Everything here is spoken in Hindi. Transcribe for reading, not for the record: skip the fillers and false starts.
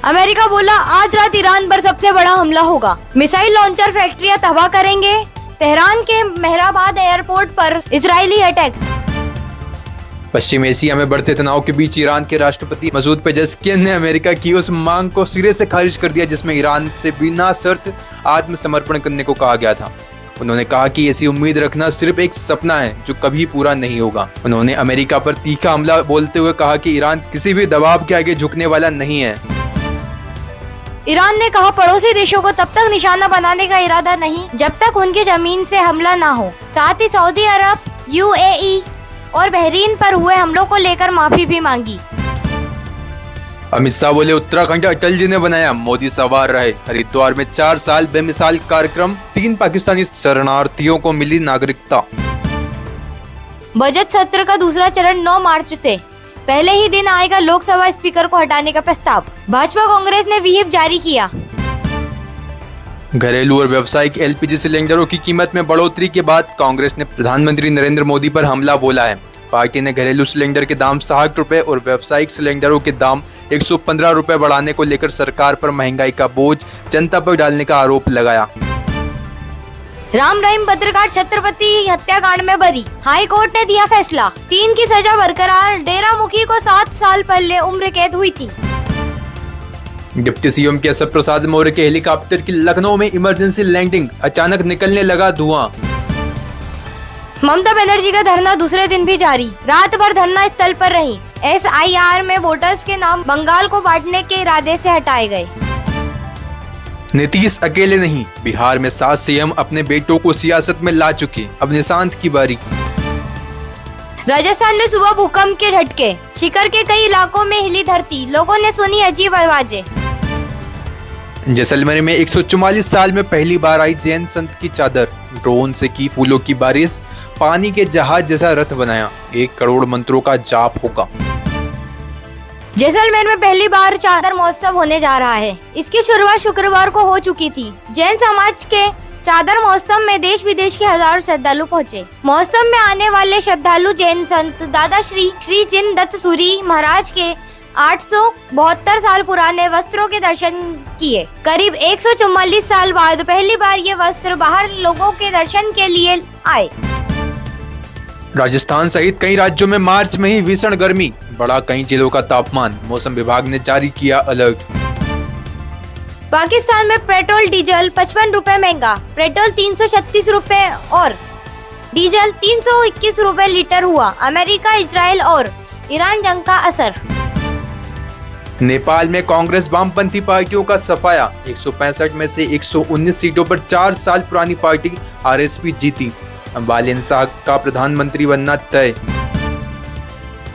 अमेरिका बोला आज रात ईरान पर सबसे बड़ा हमला होगा। मिसाइल लॉन्चर फैक्ट्रियां तबाह करेंगे। तेहरान के मेहराबाद एयरपोर्ट पर इजरायली अटैक। पश्चिम एशिया में बढ़ते तनाव के बीच ईरान के राष्ट्रपति मसूद पेजेश्कियन ने अमेरिका की उस मांग को सिरे से खारिज कर दिया जिसमें ईरान से बिना शर्त आत्मसमर्पण करने को कहा गया था। उन्होंने कहा कि ऐसी उम्मीद रखना सिर्फ एक सपना है जो कभी पूरा नहीं होगा। उन्होंने अमेरिका पर तीखा हमला बोलते हुए कहा कि ईरान किसी भी दबाव के आगे झुकने वाला नहीं है। ईरान ने कहा पड़ोसी देशों को तब तक निशाना बनाने का इरादा नहीं जब तक उनकी जमीन से हमला ना हो। साथ ही सऊदी अरब, यूएई और बहरीन पर हुए हमलों को लेकर माफी भी मांगी। अमित शाह बोले उत्तराखंड अटल जी ने बनाया, मोदी सवार रहे। हरिद्वार में 4 साल बेमिसाल कार्यक्रम, 3 पाकिस्तानी शरणार्थियों को मिली नागरिकता। बजट सत्र का दूसरा चरण 9 मार्च से। पहले ही दिन आएगा लोकसभा स्पीकर को हटाने का प्रस्ताव। भाजपा कांग्रेस ने व्हीप जारी किया। घरेलू और व्यावसायिक एलपीजी सिलेंडरों की कीमत में बढ़ोतरी के बाद कांग्रेस ने प्रधानमंत्री नरेंद्र मोदी पर हमला बोला है। पार्टी ने घरेलू सिलेंडर के दाम 60 रुपए और व्यावसायिक सिलेंडरों के दाम 115 रुपए बढ़ाने को लेकर सरकार पर महंगाई का बोझ जनता पर डालने का आरोप लगाया। राम रहीम पत्रकार छत्रपति हत्याकांड में बरी। हाई कोर्ट ने दिया फैसला। 3 की सजा बरकरार। डेरा मुखी को 7 साल पहले उम्र कैद हुई थी। डिप्टी सीएम केशव प्रसाद मौर्य के हेलीकॉप्टर की लखनऊ में इमरजेंसी लैंडिंग, अचानक निकलने लगा धुआं। ममता बनर्जी का धरना दूसरे दिन भी जारी। रात भर धरना स्थल पर रही। SIR में वोटर्स के नाम बंगाल को बांटने के इरादे से हटाए गए। नीतीश अकेले नहीं, बिहार में 7 सीएम अपने बेटों को सियासत में ला चुके। अब निशांत की बारी। राजस्थान में सुबह भूकंप के झटके। शिकर के कई इलाकों में हिली धरती। लोगों ने सुनी अजीब आवाजें। जैसलमेर में 144 साल में पहली बार आई जैन संत की चादर। ड्रोन से की फूलों की बारिश। पानी के जहाज जैसा रथ बनाया। 1 करोड़ मंत्रों का जाप होगा। जैसलमेर में पहली बार चादर महोत्सव होने जा रहा है। इसकी शुरुआत शुक्रवार को हो चुकी थी। जैन समाज के चादर महोत्सव में देश विदेश के हजारों श्रद्धालु पहुंचे। महोत्सव में आने वाले श्रद्धालु जैन संत दादा श्री जिन दत्त सूरी महाराज के 872 साल पुराने वस्त्रों के दर्शन किए। करीब 144 साल बाद पहली बार ये वस्त्र बाहर लोगों के दर्शन के लिए आए। राजस्थान सहित कई राज्यों में मार्च में ही भीषण गर्मी, बढ़ा कई जिलों का तापमान। मौसम विभाग ने जारी किया अलर्ट। पाकिस्तान में पेट्रोल डीजल 55 रुपए महंगा। पेट्रोल 336 रुपए और डीजल 321 रुपए लीटर हुआ। अमेरिका, इजराइल और ईरान जंग का असर। नेपाल में कांग्रेस वामपंथी पार्टियों का सफाया। 165 में से 119 सीटों पर 4 साल पुरानी पार्टी RSP जीती। बालेन शाह का प्रधानमंत्री बनना तय।